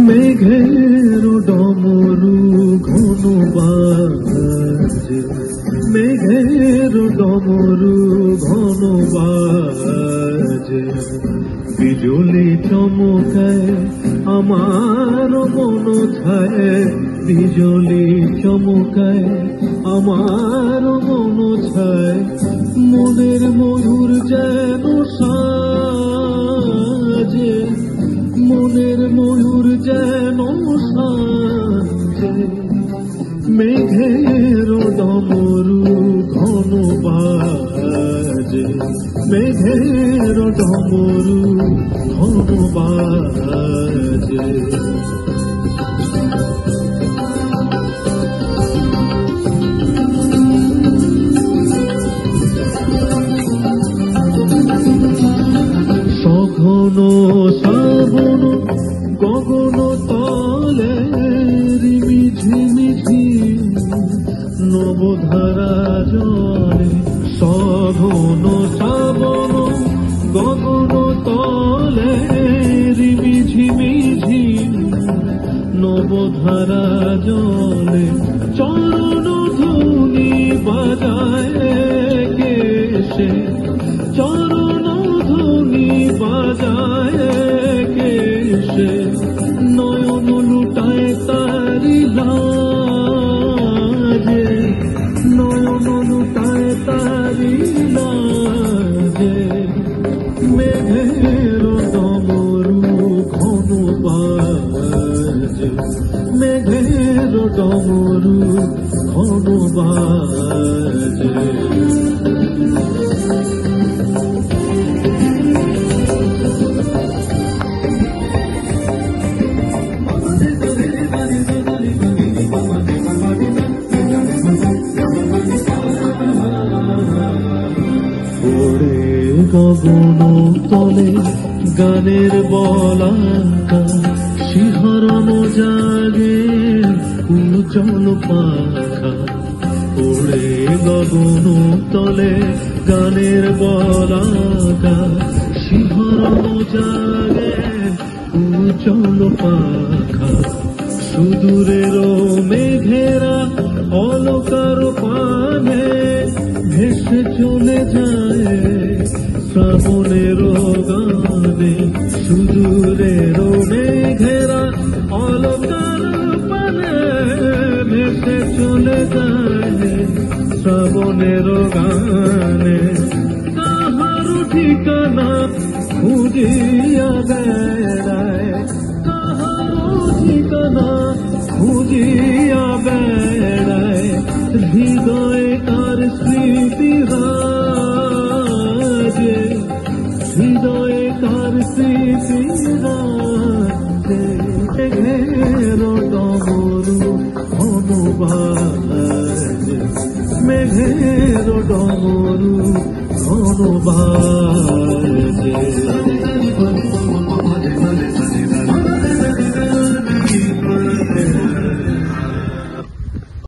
মেঘের ডমরু ঘন বাজে, মেঘের ডমরু ঘন বাজে, বিজুলি চমকায় আমার মন ছায়, বিজুলি চমকায় আমার মন ছায়, মনের ময়ূর যেন সাজে, মনের ময়ূর যেন সাজে, মেঘের ডমরু ঘন বাজে, মেঘের ডমরু ঘন বাজে। সঘন শ্রাবণ গগন তলে রিমিঝিমিঝি নবধারা জলে, সঘন শ্রাবণ গগন তলে রিমিঝিমিঝি নবধারা জলে, চরণ ধ্বনি বাজায় কেশে, চরণ ধ্বনি বাজায় কেশে, নয়ন লুটায় তারি লাজে, নয়ন লুটায় তারি লাজে, মেঘের ডমরু ঘন বাজে, মেঘের ডমরু ঘন বাজে। গগন তলে গানের বলাকা, শিহরণ জাগে উজ্জ্বল পাখা, ওড়ে গগন তলে গানের বলাকা, শিহরণ জাগে উজ্জ্বল পাখা, সুদূরের মেঘেরা অলকার পানে ভেসে চলে যায় শ্রাবণের গানে, সুদূরের মেঘেরা অলকার পানে ভেসে চলে যায় শ্রাবণের গানে, কাহার ঠিকানা খুঁজিয়া বেড়ায়, কাহার ঠিকানা খুঁজিয়া বেড়ায়, হৃদয়ে তার স্মৃতি রাজে, হৃদয়ে তার স্মৃতি রাজে, মেঘের ডমরু ঘন বাজে, মেঘের ডমরু ঘন বাজে।